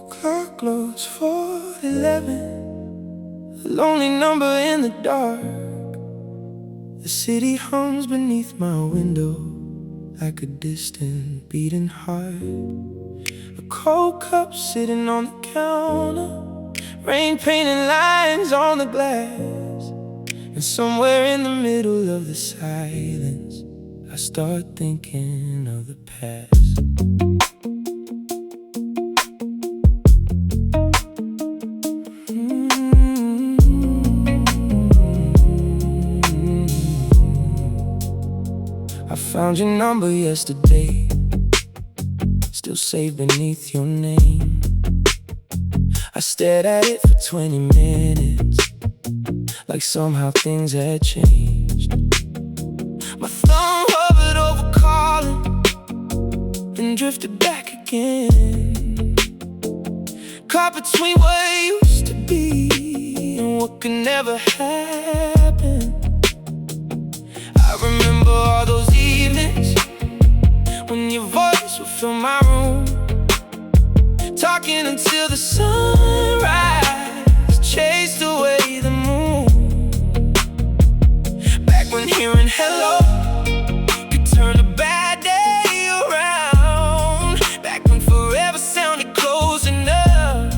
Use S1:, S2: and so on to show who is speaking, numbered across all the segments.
S1: Clock glows 4:11, a lonely number in the dark. The city hums beneath my window like a distant beating heart. A cold cup sitting on the counter, rain painting lines on the glass. And somewhere in the middle of the silence, I start thinking of the past. I found your number yesterday, still saved beneath your name. I stared at it for 20 minutes, like somehow things had changed. My thumb hovered over calling, then drifted back again. Caught between what used to be and what could never happen. I remember all those evenings when your voice would fill my room, talking until the sunrise chased away the moon. Back when hearing hello could turn a bad day around. Back when forever sounded close enough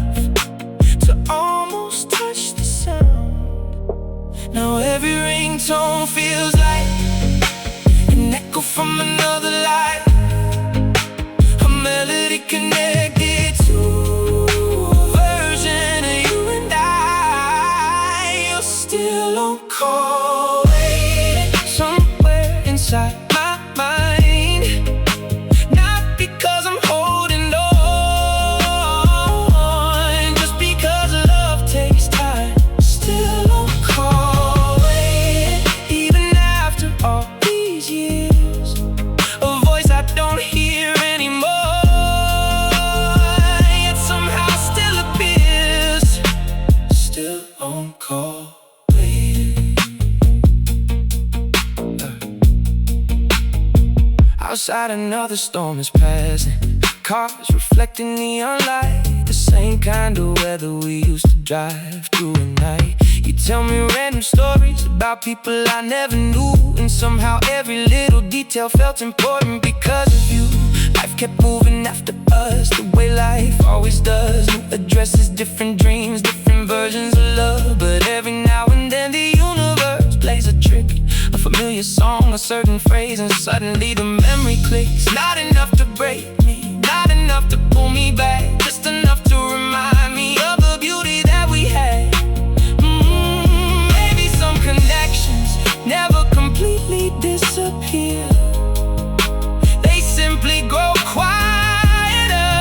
S1: to almost touch the sound. Now every ringtone feels like an echo from another life, a melody connected to a version of you and I. You're still on call, waiting somewhere inside my mind. Not because I'm holding on, just because love takes time. Still on call, waiting even after all these years. A voice I don't hear anymore, yet somehow still appears. Still on call, waiting. Outside another storm is passing, cars reflecting neon light, the same kind of weather we used to drive through at night. You tell me random stories about people I never knew, and somehow every little detail felt important because of you. Life kept moving after us, the way life always does. New addresses, different dreams, different versions of love. But every now and then the universe plays a trick, a familiar song, a certain phrase, and suddenly the memory clicks. Not enough to break me, not enough to pull me back, just enough to remind me of the beauty that we had. Maybe some connections never completely disappear, they simply grow quieter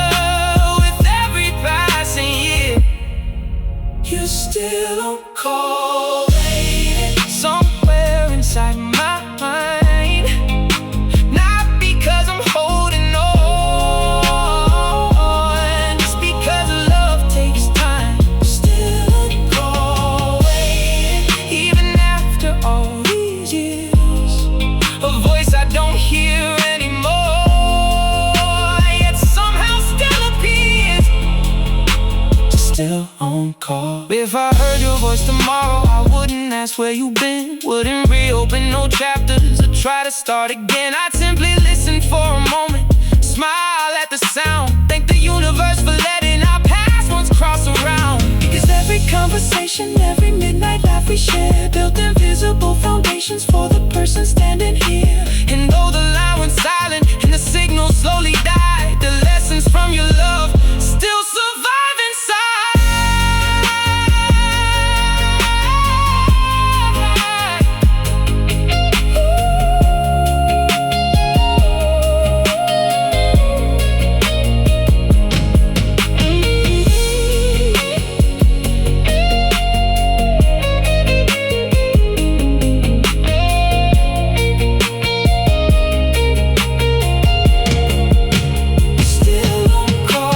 S1: with every passing year. You're still on call, waiting somewhere inside my mind. Not because I'm holding on, just because love takes time. Still on call, waiting even after all these years. A voice I don't hear anymore, yet somehow still appears. Still on call. If I heard your voice tomorrow, I wouldn't ask where you've been, wouldn't reopen no chapters or try to start again. I'd simply listen for a moment, smile at the sound, thank the universe for letting our past ones cross around. Because every conversation, every midnight laugh we share built invisible foundations for the person standing here. And though the line went silent and the signal slowly died, the lessons from your love still survive inside. Still on call.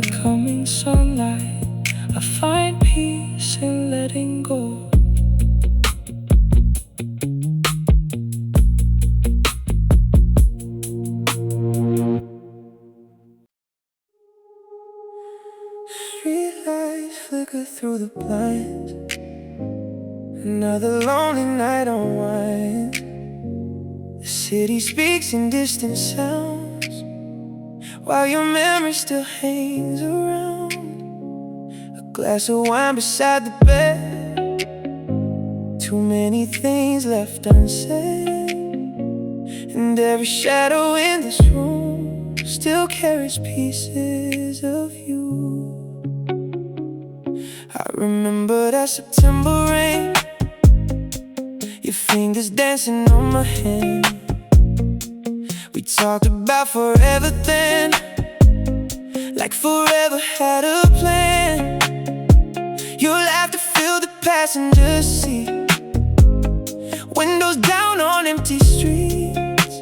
S1: the coming sunlight. I find peace in letting go. Street lights flicker through the blinds. Another lonely night unwinds. The city speaks in distant sounds, while your memory still hangs around. A glass of wine beside the bed. Too many things left unsaid, and every shadow in this room still carries pieces of you. I remember that September rain, your fingers dancing on my hand. We talked about forever then, like forever had a plan. Your laughter filled the passenger seat, windows down on empty streets.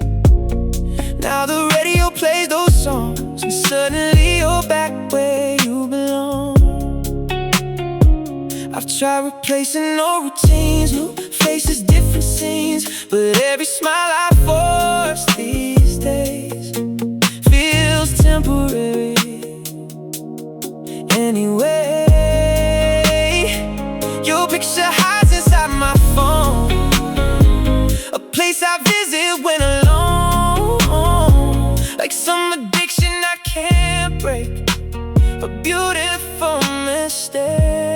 S1: Now the radio plays those songs, and suddenly you're back where you belong. I've tried replacing old routines, new faces, different scenes, but every smile I force these days feels temporary anyway. Your picture hides inside my phone, a place I visit when alone, like some addiction I can't break, a beautiful mistake.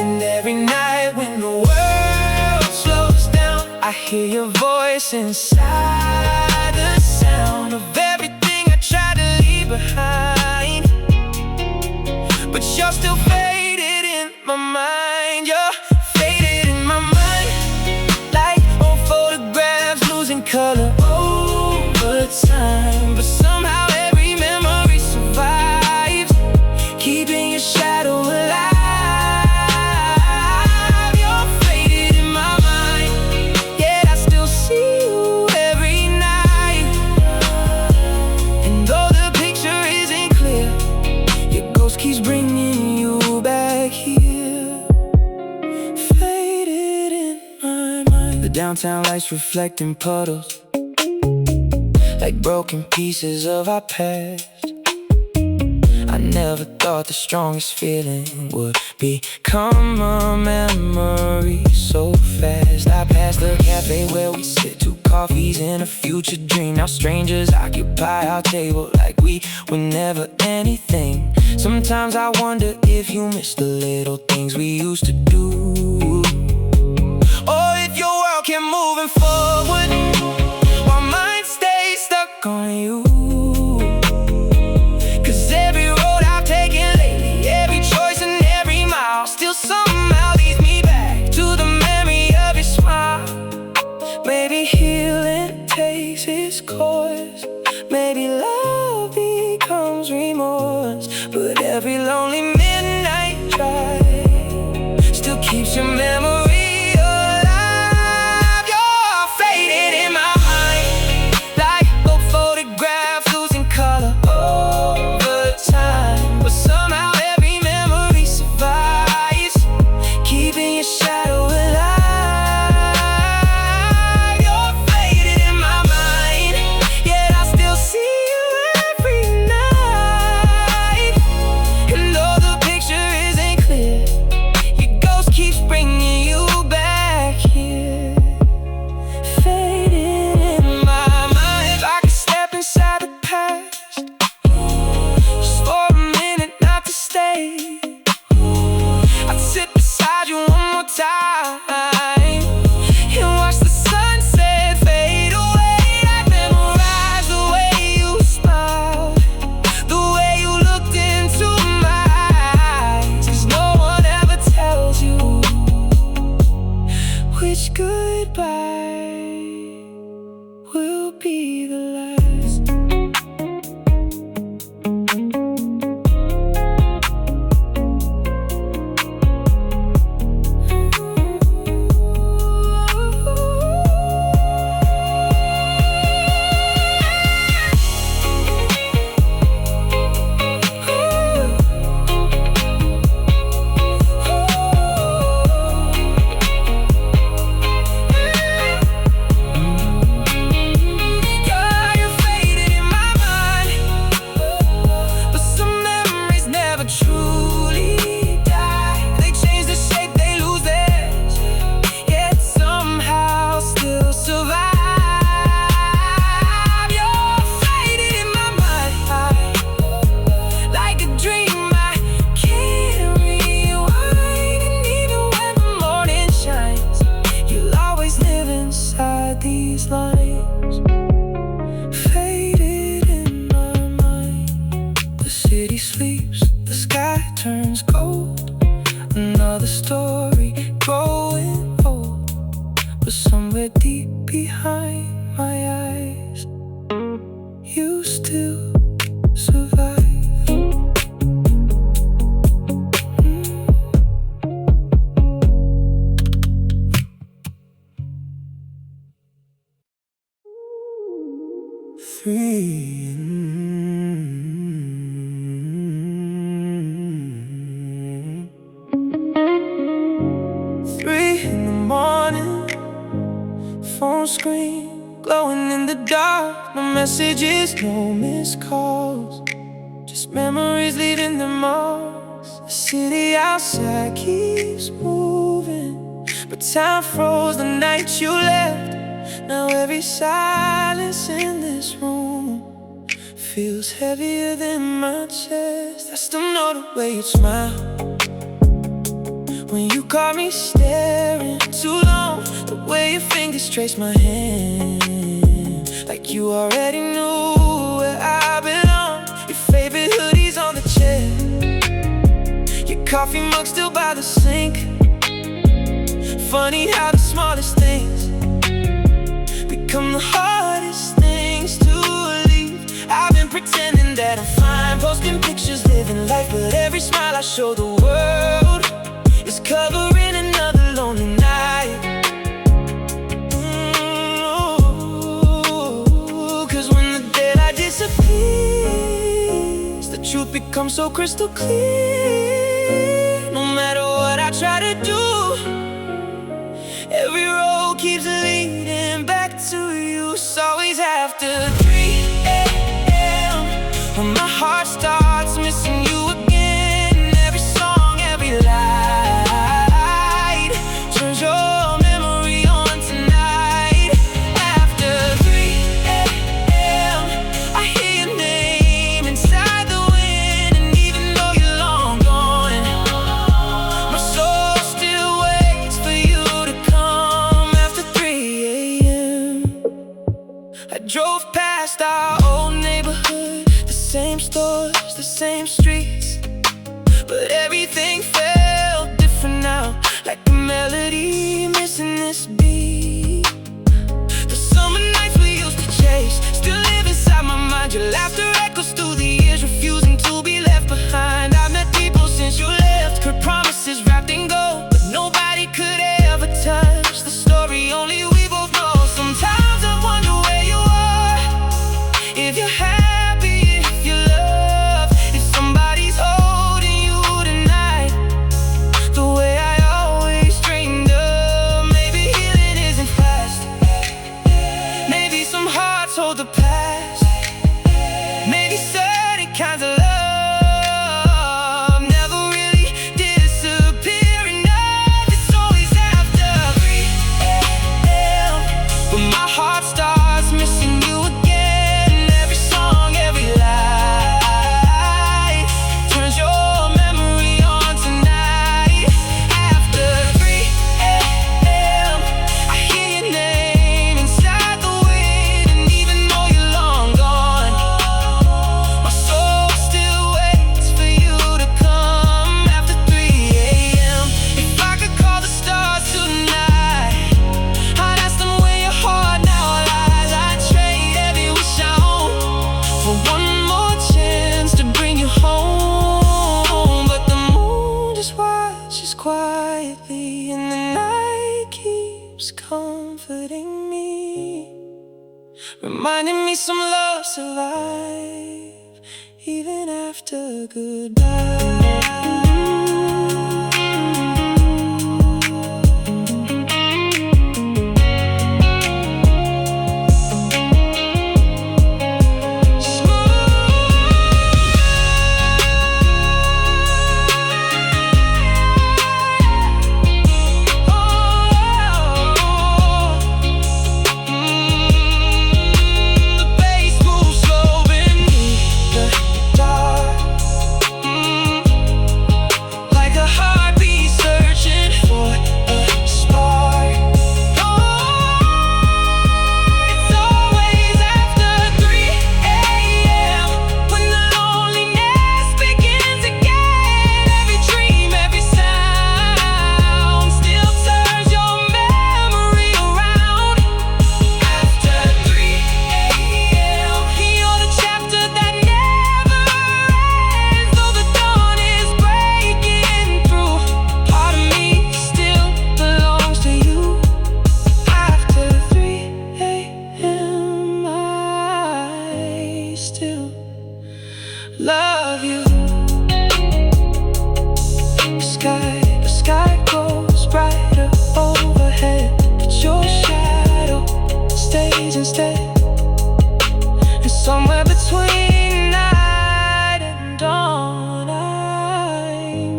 S1: And every night when the world slows down, I hear your voice inside the sound of everything I tried to leave behind. But you're still faded in my mind. You're faded in my mind, like old photographs losing color over time. But somehow every memory survives, keeping your shadow alive. You're faded in my mind, yet I still see you every night. And though the picture isn't clear, your ghost keeps bringing you back here. Faded in my mind. The downtown lights reflecting puddles, like broken pieces of our past. I never thought the strongest feeling would become a memory so fast. I passed the cafe where we sit, 2 coffees in a future dream. Now strangers occupy our table like we were never anything. Sometimes I wonder if you miss the little things we used to do, or if your world kept moving forward while mine stays stuck on you. Cause every road I've taken lately, every choice and every mile, still somehow leads me back to the memory of your smile. Maybe healing takes its course, maybe love becomes remorse, but every lonely midnight drive still keeps your memory alive. You're faded in my mind, like old photographs losing color over time. But somehow every memory survives, keeping your shadow alive. You're faded in my mind, yet I still see you every night. And though the city sleeps, the sky turns cold. Another story growing old, but somewhere deep behind my eyes, you still survive. 3 in the morning, phone screen glowing in the dark. No messages, no missed calls, just memories leaving their marks. The city outside keeps moving, but time froze the night you left. Now every silence in this room feels heavier than my chest. I still know the way you smile when you caught me staring too long, the way your fingers trace my hand, like you already knew where I belong. Your favorite hoodie's on the chair, your coffee mug still by the sink. Funny how the smallest things become the hardest things to leave. I've been pretending that I'm fine, posting pictures, living life, but every smile I show the world is covering another lonely night. Cause when the daylight disappears, the truth becomes so crystal clear. No matter what I try to do, every road keeps leading back to you. It's always after 3 a.m. when my heart starts missing you again. Every song, every light turns your memory on tonight. After 3 a.m. I hear your name inside the wind, and even though you're long gone, my soul still waits for you to come. After 3 a.m. I drove past our old neighborhood, the same stores, the same streets, but everything felt different now, like a melody missing this beat. The summer nights we used to chase still live inside my mind. Your laughter echoes through the years, refusing to be left behind. I've met people since you left, heard promises wrapped in gold, but nobody could ever touch the story only we both know. Sometimes I wonder where you are, if you're happy, if you love, if somebody's holding you tonight the way I always dreamed of. Maybe healing isn't fast, maybe some hearts hold the past, maybe certain kinds of love never really disappear enough. It's always after 3 a.m. when my heart starts missing you again. Every song, every light turns your memory on tonight. After 3 a.m. I hear your name inside the wind, and even though you're long gone, my soul still waits for you to come. After 3 a.m. if I could call the stars tonight, I'd ask them where your heart now lies. I'd trade every wish I own for one more chance to bring you home. But the moon just watches quietly, and the night keeps comforting me, reminding me some love survive even after goodbye. The bass moves slow beneath the dark.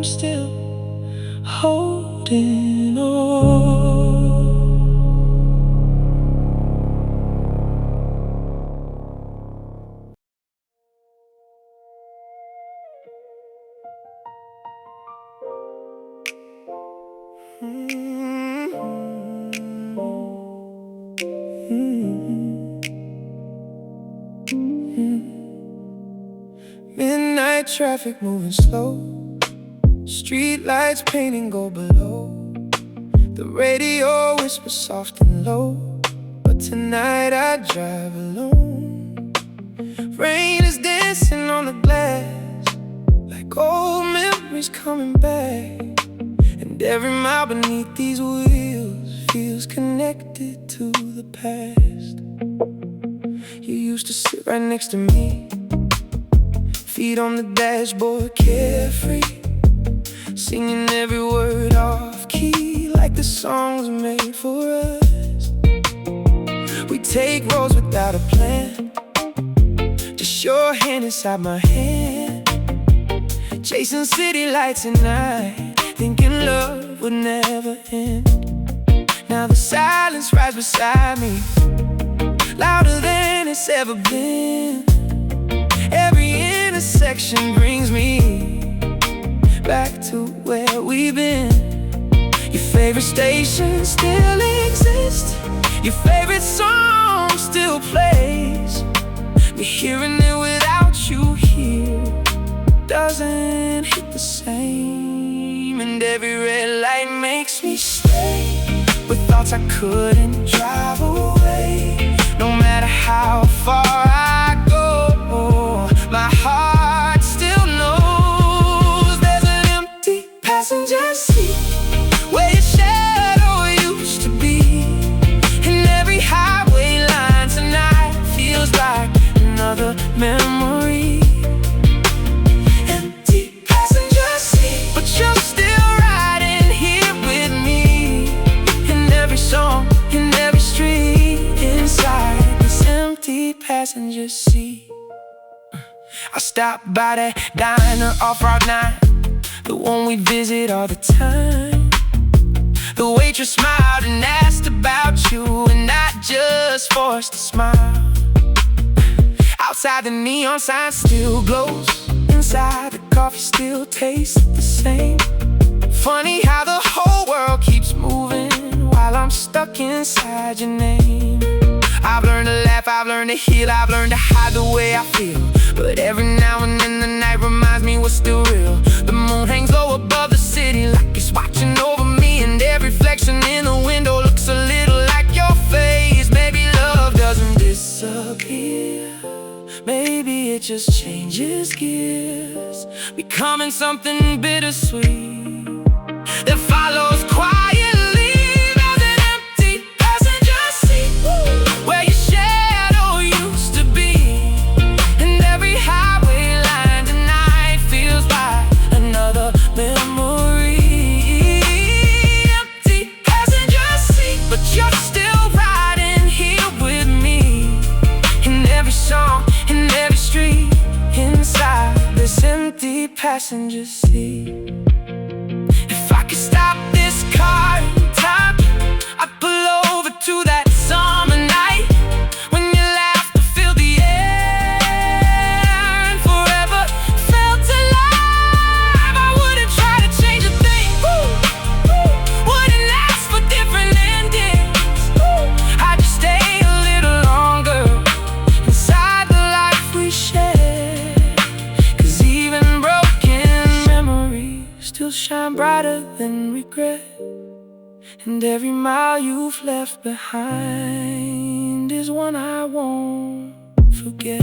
S1: still holding on. Midnight traffic moving slow, street lights painting gold below. The radio whispers soft and low, but tonight I drive alone. Rain is dancing on the glass, like old memories coming back. And every mile beneath these wheels feels connected to the past. You used to sit right next to me, feet on the dashboard, carefree, singing every word off key, like the songs made for us. We take roads without a plan, just your hand inside my hand, chasing city lights at night, thinking love would never end. Now the silence rides beside me, louder than it's ever been. Every intersection brings me back to where we've been. Your favorite station still exists, your favorite song still plays. But hearing it without you here doesn't hit the same. And every red light makes me stay with thoughts I couldn't drive away. No matter how far I go, my heart still knows there's an empty passenger seat where your shadow used to be. And every highway line tonight feels like another memory. Empty passenger seat, but you're still riding here with me. In every song, in every street, inside this empty passenger seat. I stopped by that diner off Route 9, the one we visit all the time. The waitress smiled and asked about you, and I just forced a smile. Outside the neon sign still glows, inside the coffee still tastes the same. Funny how the whole world keeps moving while I'm stuck inside your name. I've learned to laugh, I've learned to heal, I've learned to hide the way I feel. But every now and then the night reminds me what's still real. The moon hangs low above the city like it's watching over me, and every reflection in the window looks a little like your face. Maybe love doesn't disappear, maybe it just changes gears, becoming something bittersweet that follows quietly. There's an empty passenger seat where your shadow used to be, and every highway line tonight feels like another memory. Empty passenger seat, but you're still riding here with me. In every song, in every street, inside this empty passenger seat. If I could stop this car in time, I'd pull over to that summer night when you laughed to fill the air and forever felt alive. I wouldn't try to change a thing, wouldn't ask for different endings. I'd just stay a little longer inside the life we shared. 'Cause even broken memories still shine brighter than regret. And every mile you've left behind is one I won't forget.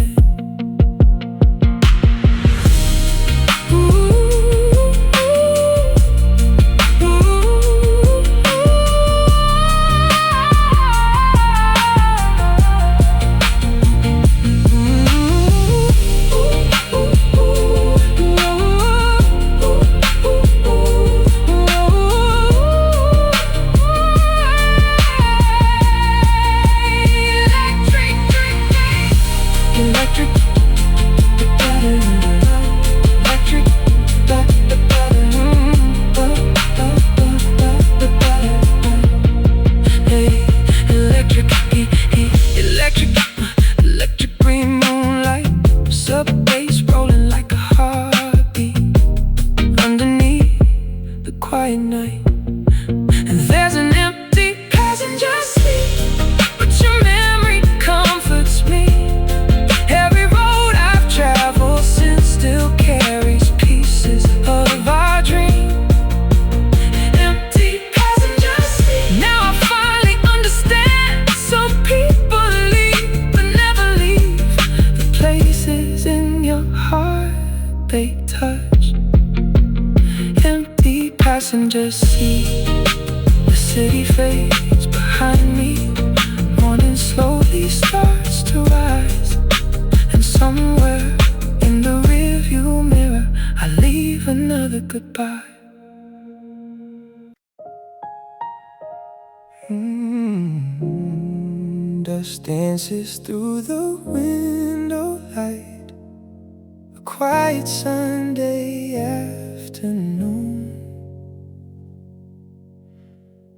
S1: Electric quiet night, and there's an empty passenger seat, but your memory comforts me. Every road I've traveled since still carries pieces of our dream. Empty passenger seat. Now I finally understand. Some people leave but never leave the places in your heart they touch. Empty passenger seat. The city fades behind me. Morning slowly starts to rise, and somewhere in the rearview mirror I leave another goodbye. Dust dances through the window light. A quiet Sunday afternoon.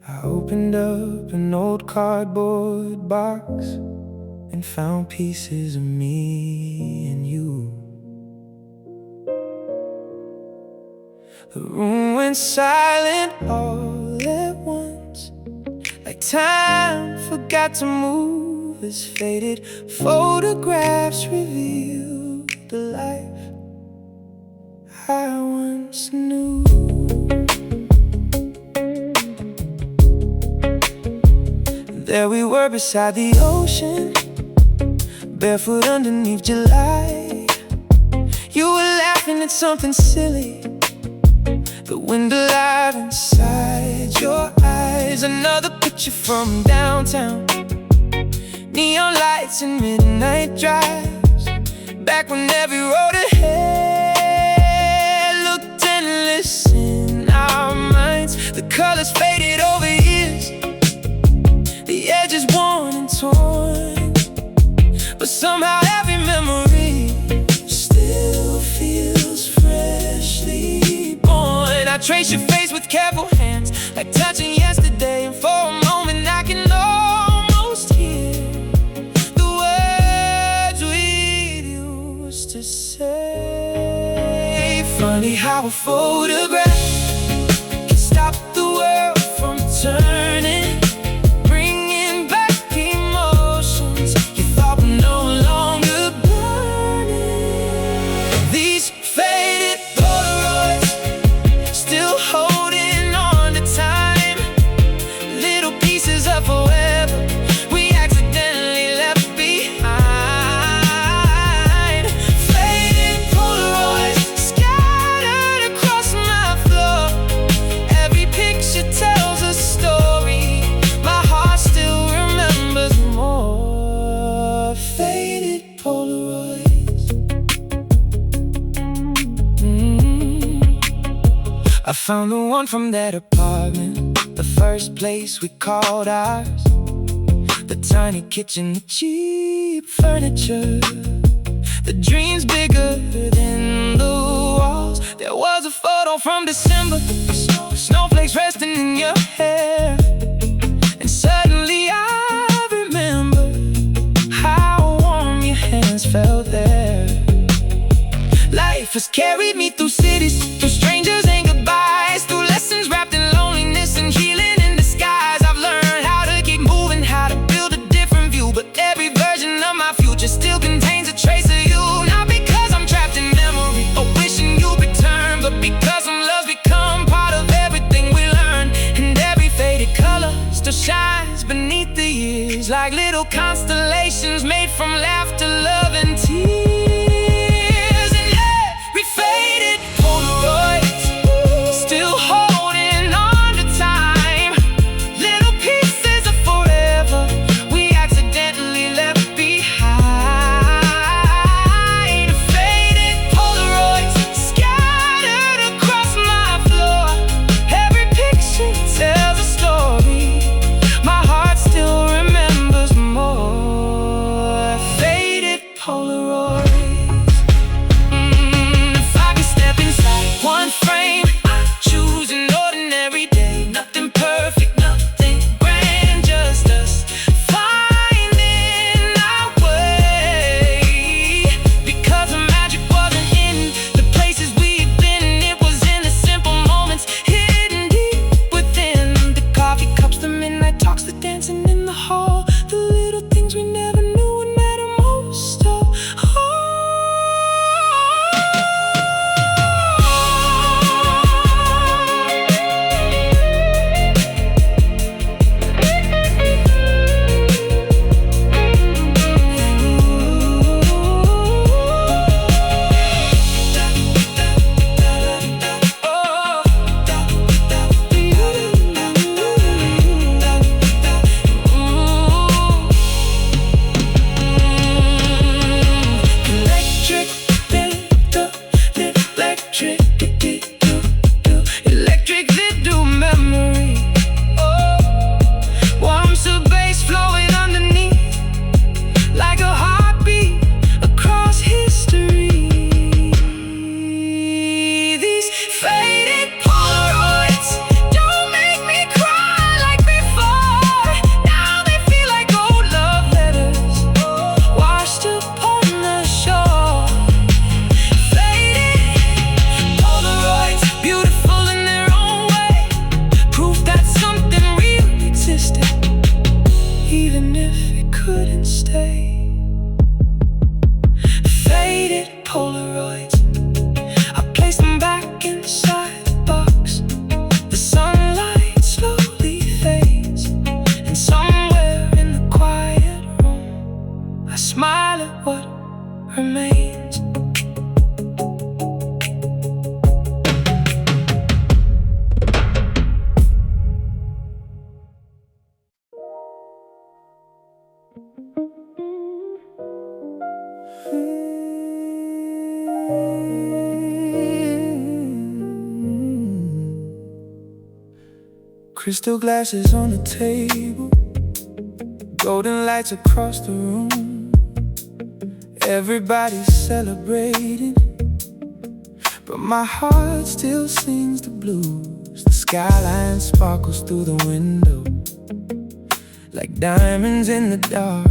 S1: I opened up an old cardboard box and found pieces of me and you. The room went silent all at once, like time forgot to move as faded photographs revealed the life I once knew. There we were beside the ocean, barefoot underneath July. You were laughing at something silly, the wind alive inside your eyes. Another picture from downtown, neon lights and midnight drives. Back when every road ahead looked endless in our minds. The colors faded over years, the edges worn and torn, but somehow every memory still feels freshly born. I trace your face with careful hands, like touching yesterday, and for a moment I can almost hear the words we used to say. Funny how a photograph can stop the world from turning, bringing back emotions you thought were no longer burning. These faded Polaroids still holding on to time, little pieces of forever we accidentally left behind. Faded Polaroids scattered across my floor. Every picture tells a story, my heart still remembers more. Faded Polaroids. I found the one from that apartment, the first place we called ours. The tiny kitchen, the cheap furniture, the dreams bigger than the walls. There was a photo from December, snowflakes resting in your hair, and suddenly I remember how warm your hands felt there. Life has carried me through cities, through strangers and goodbyes, through lessons wrapped in loneliness and healing in disguise. I've learned how to keep moving, how to build a different view, but every version of my future still contains a trace of you. Not because I'm trapped in memory or wishing you return, but because some love's become part of everything we learn. And every faded color still shines beneath the years, like little constellations made from laughter, love, and tears. Faded Polaroids still holding on to time, little pieces of forever we accidentally left behind. Faded Polaroids scattered across my floor. Every picture tells a story, my heart still remembers more. Faded Polaroids. Crystal glasses on the table, golden lights across the room. Everybody's celebrating, but my heart still sings the blues. The skyline sparkles through the window like diamonds in the dark.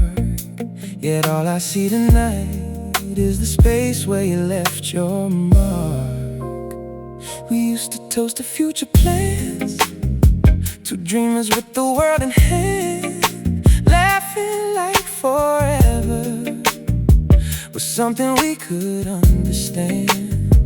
S1: Yet all I see tonight is the space where you left your mark. We used to toast to future plans, two dreamers with the world in hand, laughing like forever was something we could understand.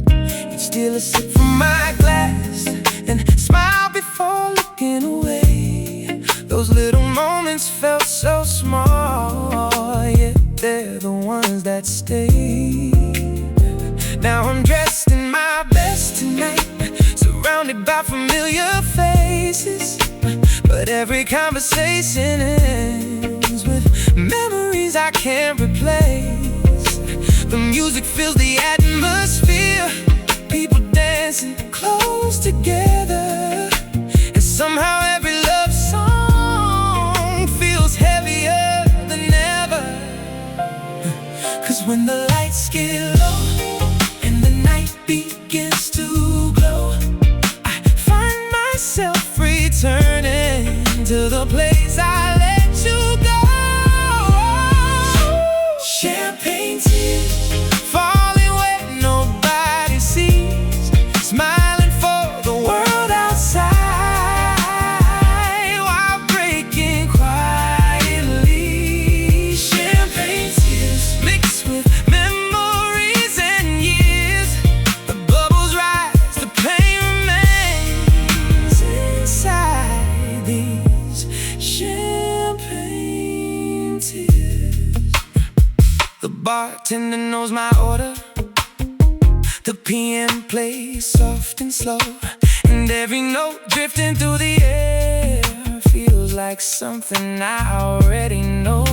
S1: You'd steal a sip from my glass and smile before looking away. Those little moments felt so small, yet they're the ones that stay. Now I'm dressed in my best tonight, surrounded by familiar faces, but every conversation ends with memories I can't replace. The music fills the atmosphere, people dancing close together, and somehow every love song feels heavier than ever. 'Cause when the lights get low and the night begins to glow, I find myself returning to the place I let you go. Champagne tears falling where nobody sees, smiling for the world outside while breaking quietly. Champagne tears mixed with memories and years. The bubbles rise, the pain remains inside these champagne tears. The bartender knows my order, the PM plays soft and slow, and every note drifting through the air feels like something I already know.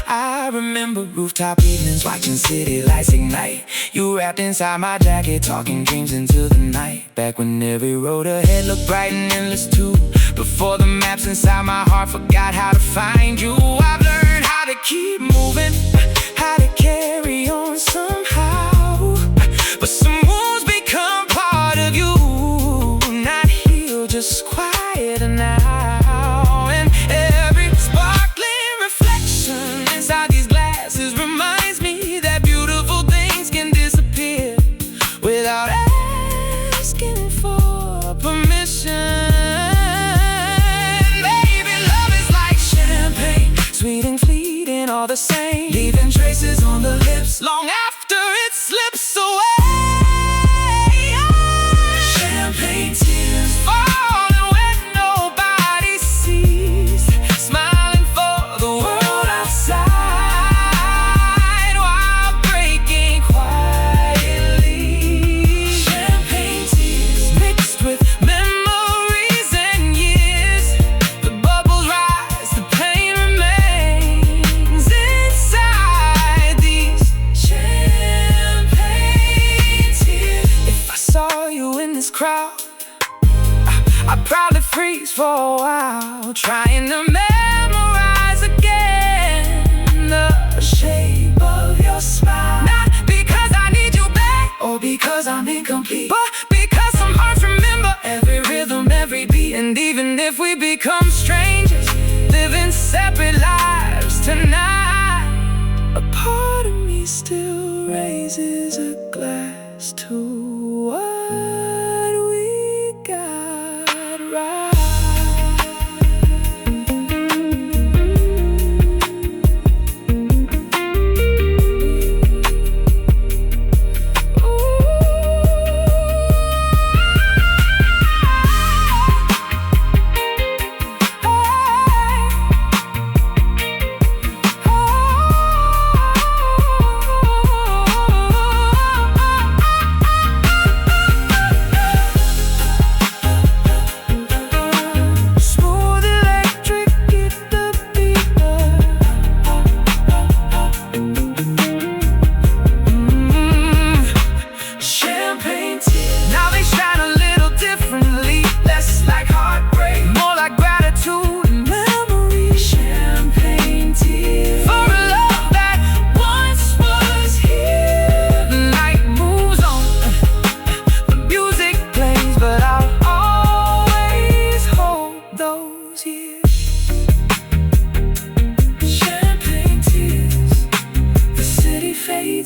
S1: I remember rooftop evenings, watching city lights ignite. You wrapped inside my jacket, talking dreams into the night. Back when every road ahead looked bright and endless too, before the maps inside my heart forgot how to find you. I've learned how to keep moving, how to carry on somehow, but some wounds become part of you, not healed, just quieter now. And every sparkling reflection inside these glasses reminds me that beautiful things can disappear without asking for permission. Baby, love is like champagne, sweet and fleeting, all the same, leaving traces on the lips long after it slips away. Champagne tears falling when nobody sees, smiling for the world outside while breaking quietly. Champagne tears mixed with memories and years. The bubbles rise, the pain remains inside these champagne tears. If I saw you in this crowd, I'd probably freeze for a while, trying to memorize again the shape of your smile. Not because I need you back or because I'm incomplete, but because some hearts remember every rhythm, every beat. And even if we become strangers, living separate lives tonight, a part of me still raises a glass to what we got right. Ooh.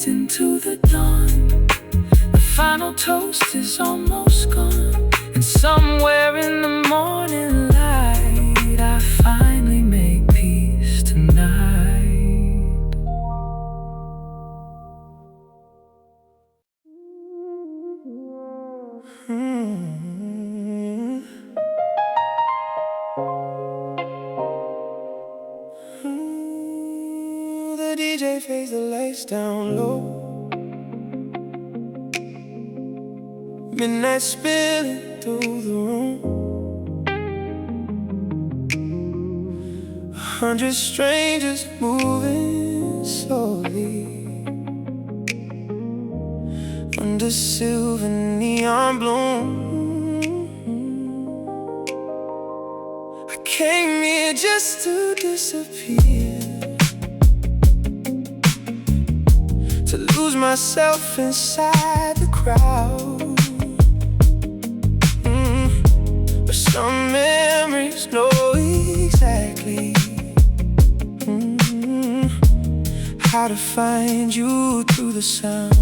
S1: night into the dawn. The final toast is almost gone, and somewhere in the morning light I finally make peace tonight. The DJ fades the lights down low. Midnight spilling through the room. 100 strangers moving slowly under silver neon bloom. I came here just to disappear, to lose myself inside the crowd. But some memories know exactly how to find you through the sound.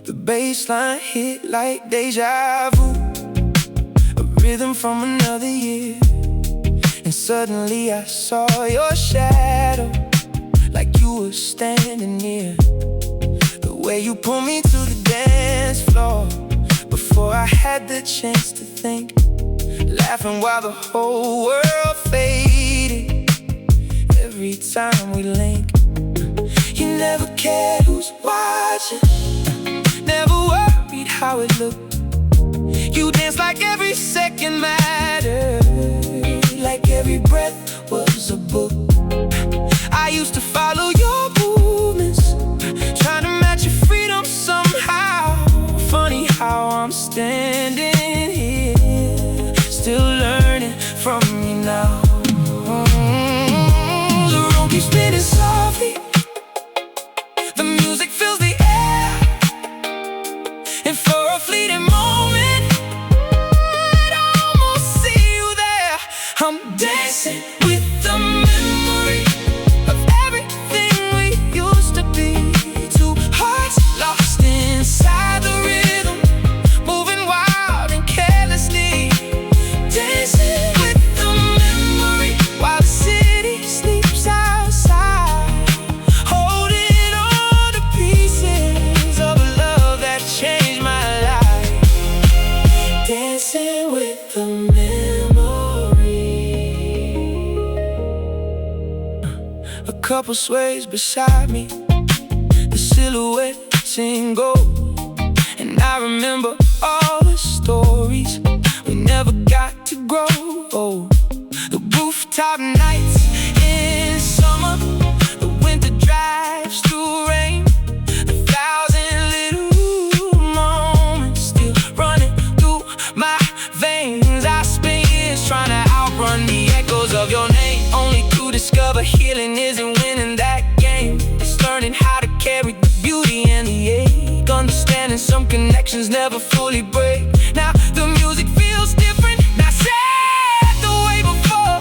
S1: The bass line hit like deja vu, a rhythm from another year. And suddenly I saw your shadow, like you were standing near. The way you pulled me to the dance floor before I had the chance to think, laughing while the whole world faded. Every time we link, you never cared who's watching, never worried how it looked. You danced like every second mattered, like every breath was a book. I used to follow your movements, trying to match your freedom somehow. Funny how I'm standing here, still learning from you now. The room keeps spinning softly, the music fills the air, and for a fleeting moment I almost see you there. I'm dancing with the memory of everything we used to be. Two hearts lost inside the rhythm, moving wild and carelessly. Dancing with the memory while the city sleeps outside, holding on to pieces of a love that changed my life. Dancing with the memory. A couple sways beside me, the silhouettes in gold. And I remember all the stories we never got to grow. Oh, the rooftop nights in summer, the winter drives through rain, 1,000 little moments still running through my veins. I spent years trying to outrun the echoes of your name, only to discover healing isn't winning that game. It's learning how to carry the beauty and the ache, understanding some connections never fully break. Now the music feels different, not sad the way before,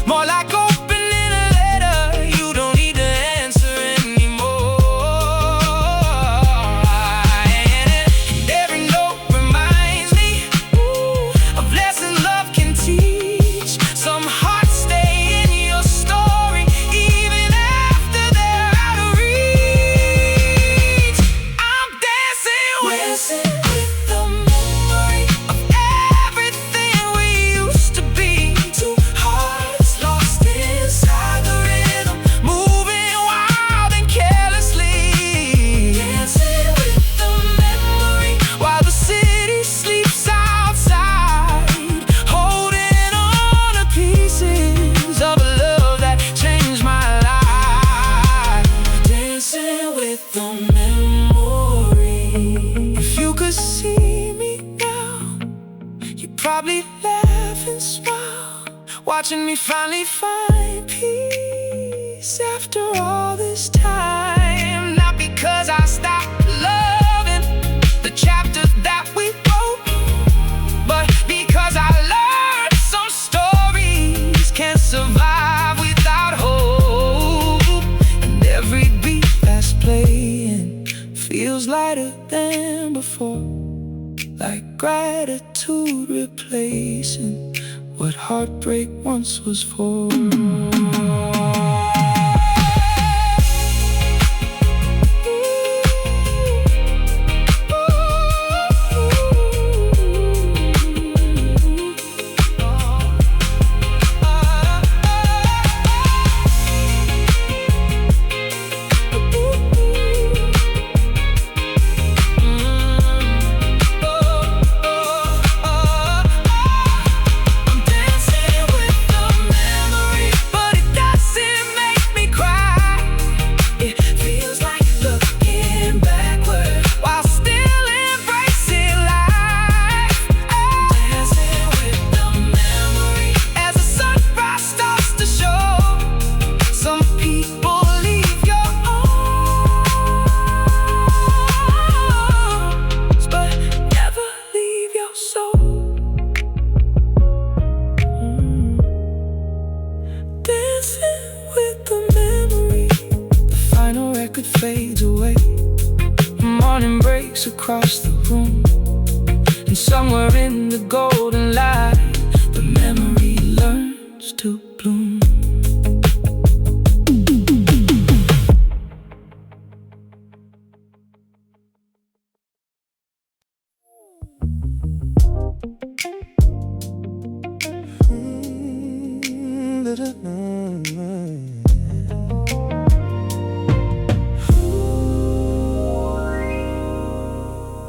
S1: more like opening a letter you don't need to answer anymore. And every note reminds me of lessons love can teach. Some hearts stay in your story even after they're out of reach. I'm dancing with the memory of everything we used to be. Two hearts lost inside the rhythm, moving wild and carelessly. Dancing with the memory while the city sleeps outside, holding on to pieces of a love that changed my life. Dancing with the memory. If you could see me now, you'd probably laugh and smile, watching me finally find peace after all this time. Not because I stopped loving the chapter that we wrote, but because I learned some stories can't survive without hope. than before, like gratitude replacing what heartbreak once was for. Fades away, morning breaks across the room, and somewhere in the golden light, the memory learns to bloom.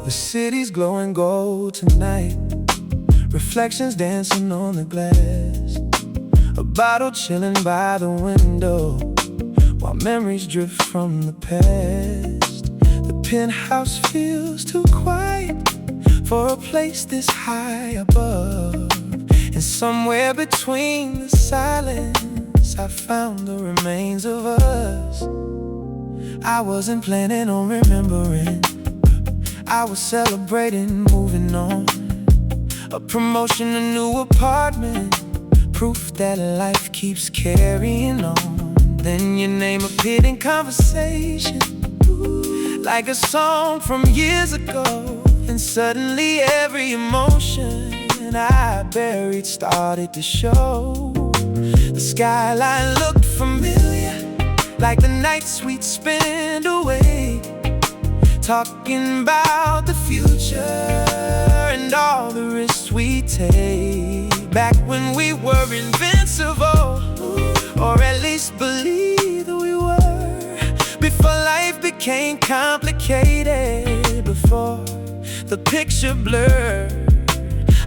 S1: The city's glowing gold tonight, reflections dancing on the glass, a bottle chilling by the window, while memories drift from the past. The penthouse feels too quiet for a place this high above, and somewhere between the silence I found the remains of us. I wasn't planning on remembering, I was celebrating moving on. A promotion, a new apartment, proof that life keeps carrying on. Then your name appeared in conversation, like a song from years ago. And suddenly every emotion I buried started to show. The skyline looked familiar, like the nights we'd spend away, talking about the future and all the risks we take. Back when we were invincible, or at least believed we were, before life became complicated, before the picture blurred.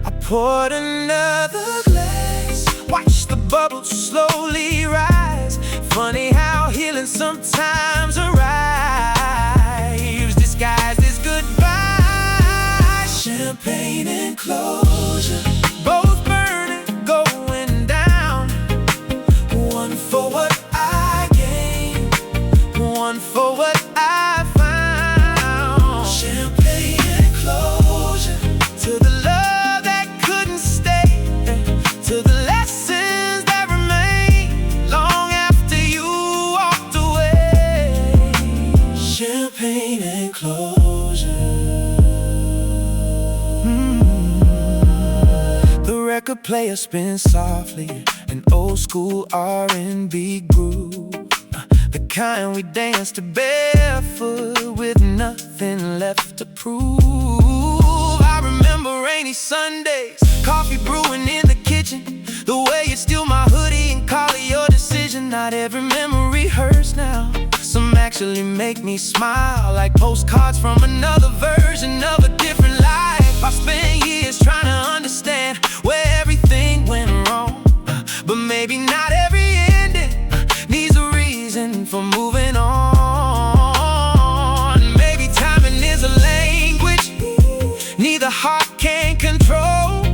S1: I poured another glass, watched the bubbles slowly rise. Funny how healing sometimes arrives disguised as goodbye. Champagne and closure, both burning, going down. One for what I gained, one for what I found. Champagne and closure, to the love that couldn't stay, to the lessons that remain long after you walked away. Champagne and closure. The record player spins softly, an old school R&B groove, the kind we dance to barefoot with nothing left to prove. I remember rainy Sundays, coffee brewing in the kitchen, the way you steal my hoodie and call it your decision. Not every memory hurts now, some actually make me smile, like postcards from another version of a different life. I spent years trying to understand where everything went wrong, but maybe not every ending needs a reason for moving on. Maybe timing is a language neither heart can control,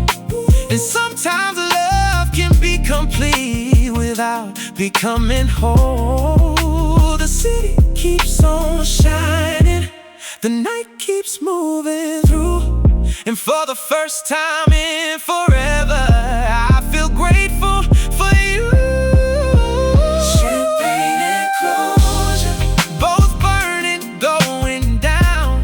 S1: and sometimes love can be complete without becoming whole. The city keeps on shining, the night keeps moving through, and for the first time in forever I feel grateful for you. Champagne and closure, both burning, going down.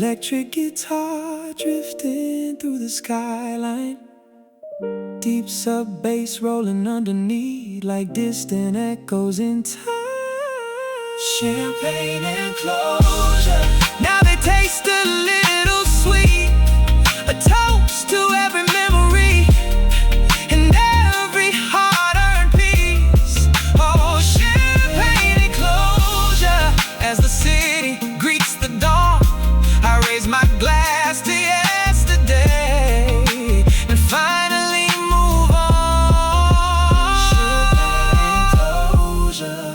S1: electric guitar drifting through the skyline. Deep sub bass rolling underneath like distant echoes in time. Champagne and closure, now they taste a little sweet. A toast to every memory and every hard-earned peace. Oh, champagne and closure, as the city greets the dawn, I raise my glass to yesterday and finally move on. Champagne and closure,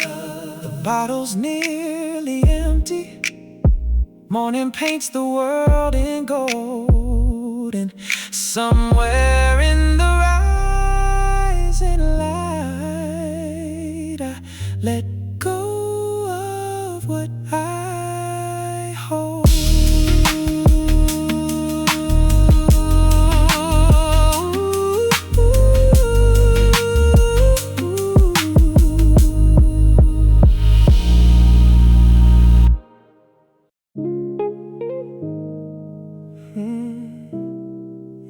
S1: the bottle's nearly empty. Morning paints the world in gold, and somewhere in the rising light, I let go of what I hold.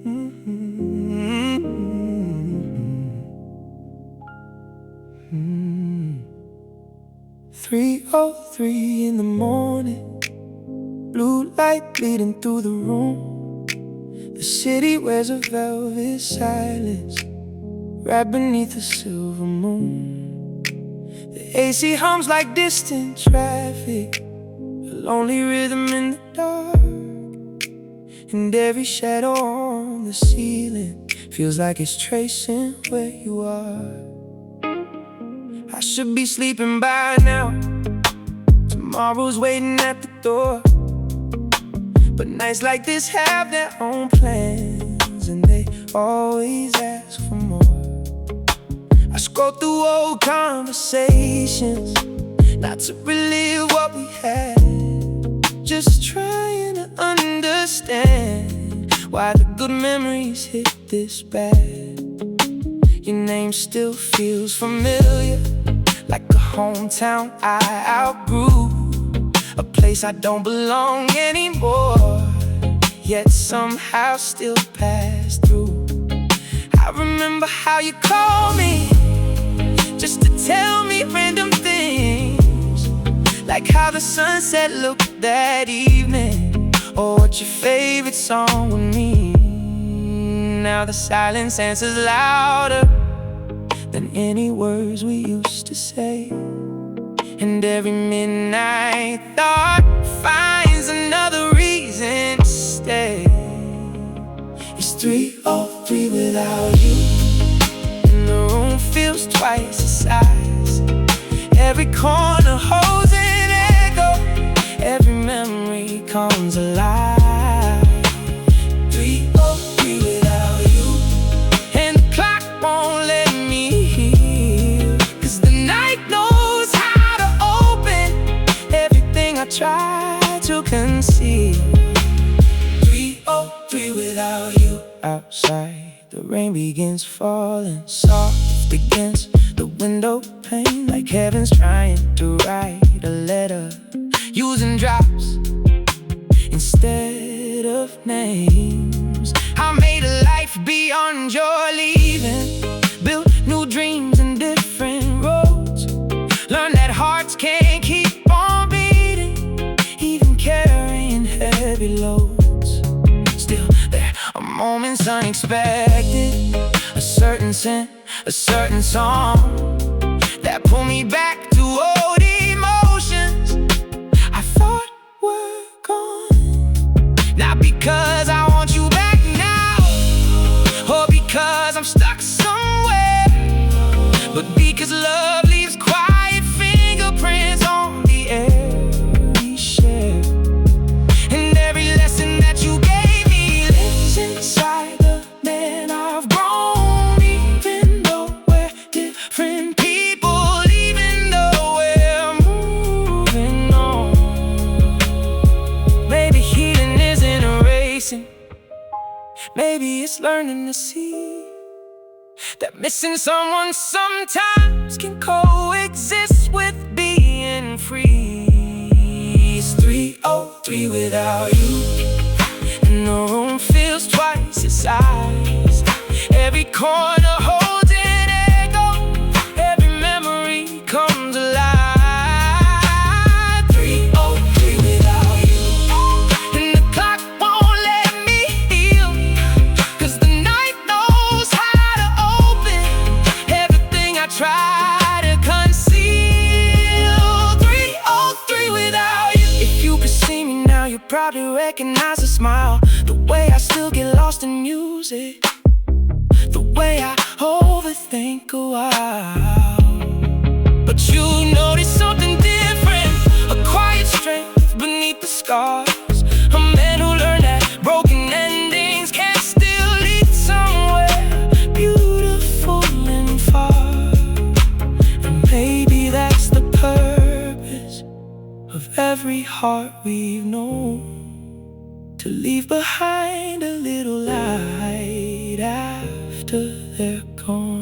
S1: Mm-hmm. 3:03 in the morning, blue light bleeding through the room. The city wears a velvet silence right beneath the silver moon. The AC hums like distant traffic, a lonely rhythm in the dark. And every shadow on the ceiling feels like it's tracing where you are. I should be sleeping by now, tomorrow's waiting at the door. But nights like this have their own plans, and they always ask for more. I scroll through old conversations, not to relive what we had, just trying to understand why the good memories hit this bad. Your name still feels familiar, like a hometown I outgrew, a place I don't belong anymore, yet somehow still pass through. I remember how you called me just to tell me random things, like how the sunset looked that evening, or what your favorite song would mean. Now the silence answers louder than any words we used to say, and every midnight thought finds another reason to stay. It's 3:03 without you, and the room feels twice the size. Every corner holds an echo, every memory comes alive. 3:03 without you, and the clock won't let me heal, 'cause the night knows how to open everything I try to conceal. 3:03 without you. Outside, the rain begins falling soft against the window pane, like heaven's trying to write a letter using drops instead of names. I made a life beyond your leaving, built new dreams in different roads, learned that hearts can't keep on beating, even carrying heavy loads. Still, there are moments unexpected, a certain scent, a certain song that pull me back to old emotions I thought were gone. Not because I want you back now, or because I'm stuck somewhere, but because love leaves quiet fingerprints on the air we share. And every lesson that you gave me lives inside the man I've grown, even though we're different people, even though we're moving on. Maybe healing isn't erasing, maybe it's learning to see that missing someone sometimes can coexist with being free. It's 3 303 without you. And the room feels twice its size. Every corner holds an echo. Every memory comes alive. 303 without you. And the clock won't let me heal, 'cause the night knows how to open everything I try to conceal. 303 without you. If you could see me now, you'd probably recognize the smile, the way I still get lost in music, the way I overthink a while. But you notice something different, a quiet strength beneath the scars. A man who learned that broken endings can still lead somewhere beautiful and far. And maybe that's the purpose of every heart we've known, to leave behind a little light after they're gone.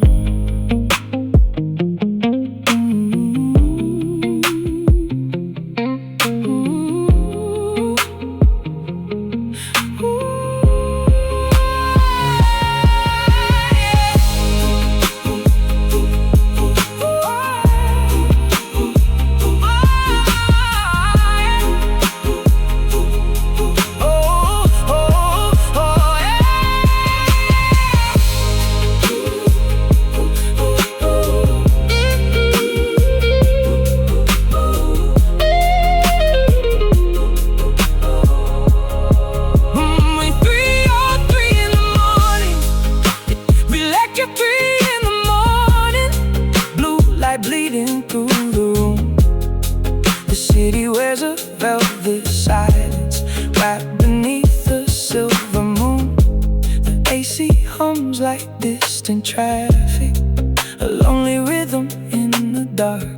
S1: Bleeding through the room, the city wears a velvet silence wrapped beneath the silver moon. The AC hums like distant traffic, a lonely rhythm in the dark.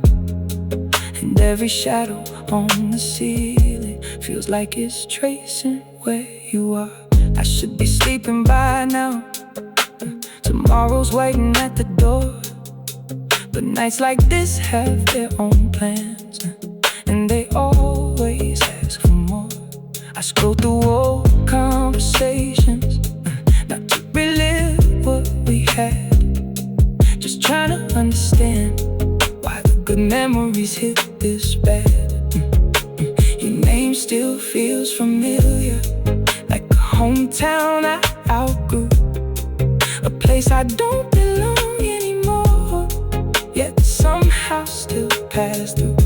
S1: And every shadow on the ceiling feels like it's tracing where you are. I should be sleeping by now, tomorrow's waiting at the door. But nights like this have their own plans, and they always ask for more. I scroll through old conversations, not to relive what we had, just trying to understand why the good memories hit this bad. Your name still feels familiar, like a hometown I outgrew, a place I don't belong anymore, yet somehow still pass through.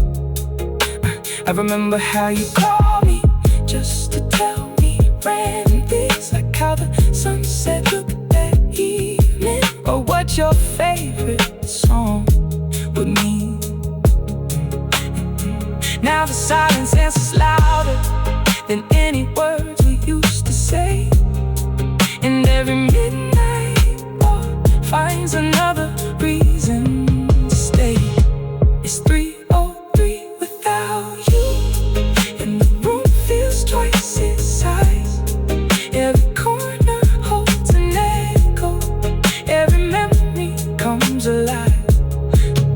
S1: I remember how you called me just to tell me random things, like how the sunset looked that evening, or what your favorite song would mean. Now the silence answers louder than any words we used to say, and every midnight walk finds another reason. It's 303 without you, and the room feels twice its size. Every corner holds an echo, every memory comes alive.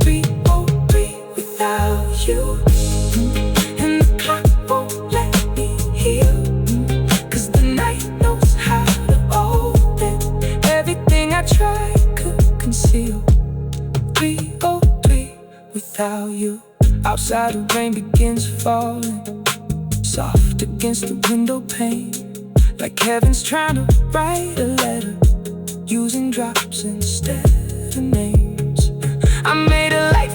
S1: 303 without you, and the clock won't let me heal, 'cause the night knows how to open everything I tried could conceal. 303 without you. Outside the rain begins falling, soft against the window pane, like heaven's trying to write a letter, using drops instead of names. I made a life